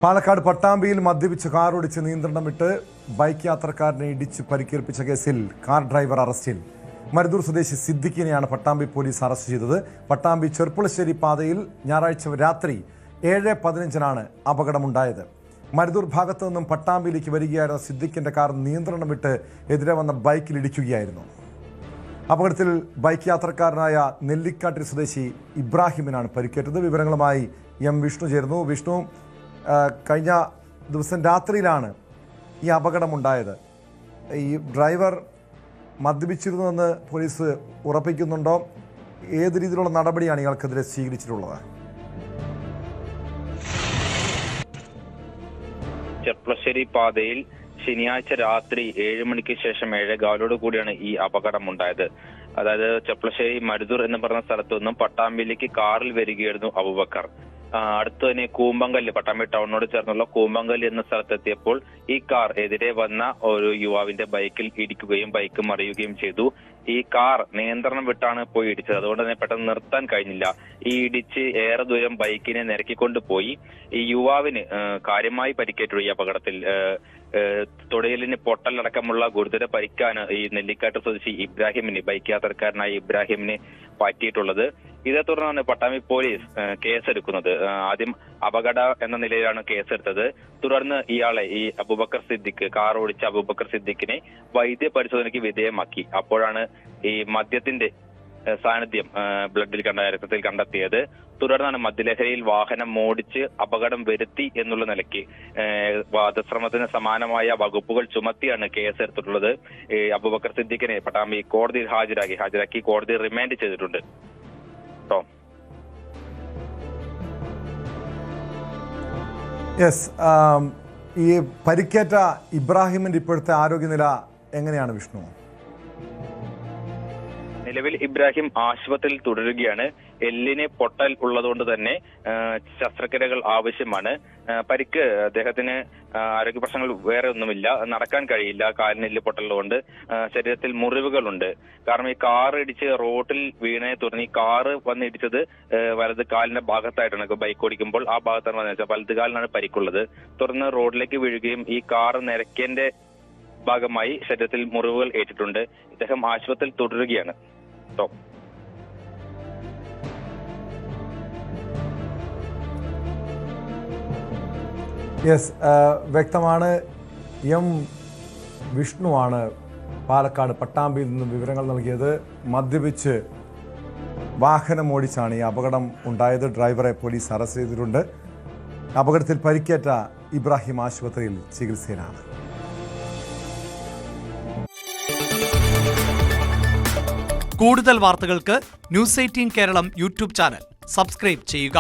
പാലക്കാട് പട്ടാമ്പിയിൽ മദ്യപിച്ച് കാറോടിച്ച് നിയന്ത്രണം വിട്ട് ബൈക്ക് യാത്രക്കാരനെ ഇടിച്ച് പരിക്കേൽപ്പിച്ച കേസിൽ കാർ ഡ്രൈവർ അറസ്റ്റിൽ. മരുതൂർ സ്വദേശി സിദ്ദിഖിനെയാണ് പട്ടാമ്പി പോലീസ് അറസ്റ്റ് ചെയ്തത്. പട്ടാമ്പി ചെർപ്പുളശ്ശേരി പാതയിൽ ഞായറാഴ്ച രാത്രി 7:15 അപകടമുണ്ടായത്. മരുതൂർ ഭാഗത്തു നിന്നും പട്ടാമ്പിയിലേക്ക് വരികയായിരുന്ന സിദ്ദിഖിന്റെ കാർ നിയന്ത്രണം വിട്ട് എതിരെ വന്ന ബൈക്കിൽ ഇടിക്കുകയായിരുന്നു. അപകടത്തിൽ ബൈക്ക് യാത്രക്കാരനായ നെല്ലിക്കാട്ടിൽ സ്വദേശി ഇബ്രാഹിമിനാണ് പരിക്കേറ്റത്. വിവരങ്ങളുമായി എം വിഷ്ണു ചേർന്നു. വിഷ്ണു, കഴിഞ്ഞ ദിവസം രാത്രിയിലാണ് ഈ അപകടമുണ്ടായത്. ഈ ഡ്രൈവർ മദ്യപിച്ചിരുന്നുവെന്ന് പോലീസ് ഉറപ്പിക്കുന്നുണ്ടോ? ഏത് രീതിയിലുള്ള നടപടിയാണ് ഇയാൾക്കെതിരെ സ്വീകരിച്ചിട്ടുള്ളത്? ചെർപ്പുളശ്ശേരി പാതയിൽ ശനിയാഴ്ച രാത്രി 7 മണിക്ക് ശേഷം 7:15 കൂടിയാണ് ഈ അപകടം ഉണ്ടായത്. അതായത് ചെർപ്പുളശ്ശേരി മരുതൂർ എന്ന് പറഞ്ഞ സ്ഥലത്തു നിന്നും പട്ടാമ്പിയിലേക്ക് കാറിൽ വരികയായിരുന്നു അബൂബക്കർ. അടുത്ത് തന്നെ കൂമ്പങ്കല്ല്, പട്ടാമ്പി ടൗണിനോട് ചേർന്നുള്ള കൂമ്പങ്കല്ല് എന്ന സ്ഥലത്തെത്തിയപ്പോൾ ഈ കാർ എതിരെ വന്ന ഒരു യുവാവിന്റെ ബൈക്കിൽ ഇടിക്കുകയും ബൈക്ക് മറിയുകയും ചെയ്തു. ഈ കാർ നിയന്ത്രണം വിട്ടാണ് പോയി ഇടിച്ചത്. അതുകൊണ്ട് തന്നെ പെട്ടെന്ന് നിർത്താൻ കഴിഞ്ഞില്ല. ഈ ഇടിച്ച് ഏറെ ദൂരം ബൈക്കിനെ നിരക്കിക്കൊണ്ട് പോയി. ഈ യുവാവിന് കാര്യമായി പരിക്കേറ്റു. ഈ അപകടത്തിൽ തൊടയിലിന് പൊട്ടലടക്കമുള്ള ഗുരുതര പരിക്കാണ് ഈ നെല്ലിക്കാട്ട് സ്വദേശി ഇബ്രാഹിമിന്, ബൈക്ക് യാത്രക്കാരനായ ഇബ്രാഹിമിന് പറ്റിയിട്ടുള്ളത്. ഇതേ തുടർന്നാണ് പട്ടാമ്പി പോലീസ് കേസെടുക്കുന്നത്. ആദ്യം അപകട എന്ന നിലയിലാണ് കേസെടുത്തത്. തുടർന്ന് ഇയാളെ, ഈ അബൂബക്കർ സിദ്ദിഖ്, കാർ ഓടിച്ച അബൂബക്കർ സിദ്ദിഖിനെ വൈദ്യ പരിശോധനയ്ക്ക് വിധേയമാക്കി. അപ്പോഴാണ് ഈ മദ്യത്തിന്റെ സാന്നിധ്യം രക്തത്തിൽ കണ്ടെത്തിയത്. തുടർന്നാണ് മദ്യലഹരിയിൽ വാഹനം ഓടിച്ച് അപകടം വരുത്തി എന്നുള്ള നിലയ്ക്ക് വധശ്രമത്തിന് സമാനമായ വകുപ്പുകൾ ചുമത്തിയാണ് കേസെടുത്തിട്ടുള്ളത്. അബൂബക്കർ സിദ്ദിഖിനെ പട്ടാമ്പി കോടതിയിൽ ഹാജരാക്കി കോടതി റിമാൻഡ് ചെയ്തിട്ടുണ്ട്. ഈ പരിക്കേറ്റ ഇബ്രാഹിമിന്റെ ഇപ്പോഴത്തെ ആരോഗ്യനില എങ്ങനെയാണ് വിഷ്ണു? നിലവിൽ ഇബ്രാഹിം ആശുപത്രിയിൽ തുടരുകയാണ്. എല്ലിന് പൊട്ടൽ ഉള്ളതുകൊണ്ട് തന്നെ ശസ്ത്രക്രിയകൾ ആവശ്യമാണ്. പരിക്ക്, അദ്ദേഹത്തിന് ആരോഗ്യ പ്രശ്നങ്ങൾ വേറെ ഒന്നുമില്ല. നടക്കാൻ കഴിയില്ല, കാലിനെല്ല് പൊട്ടലുകൊണ്ട്. ശരീരത്തിൽ മുറിവുകളുണ്ട്. കാരണം ഈ കാർ ഇടിച്ച് റോഡിൽ വീണേ തുടങ്ങി. കാറ് വന്ന് ഇടിച്ചത് വലത് കാലിന്റെ ഭാഗത്തായിട്ടാണ്. ബൈക്ക് ഓടിക്കുമ്പോൾ ആ ഭാഗത്താണ് വന്നത്. വലത് കാലിനാണ് പരിക്കുള്ളത്. തുടർന്ന് റോഡിലേക്ക് വീഴുകയും ഈ കാർ നിരക്കേന്റെ ഭാഗമായി ശരീരത്തിൽ മുറിവുകൾ ഏറ്റിട്ടുണ്ട്. ഇദ്ദേഹം ആശുപത്രിയിൽ തുടരുകയാണ്. വ്യക്തമാണ്. എം വിഷ്ണുവാണ് പാലക്കാട് പട്ടാമ്പിയിൽ നിന്നും വിവരങ്ങൾ നൽകിയത്. മദ്യപിച്ച് വാഹനം ഓടിച്ചാണ് ഈ അപകടം ഉണ്ടായത്. ഡ്രൈവറെ പോലീസ് അറസ്റ്റ് ചെയ്തിട്ടുണ്ട്. അപകടത്തിൽ പരിക്കേറ്റ ഇബ്രാഹിം ആശുപത്രിയിൽ ചികിത്സയിലാണ്. കൂടുതൽ വാർത്തകൾക്ക് news 18 Keralam YouTube channel subscribe ചെയ്യുക.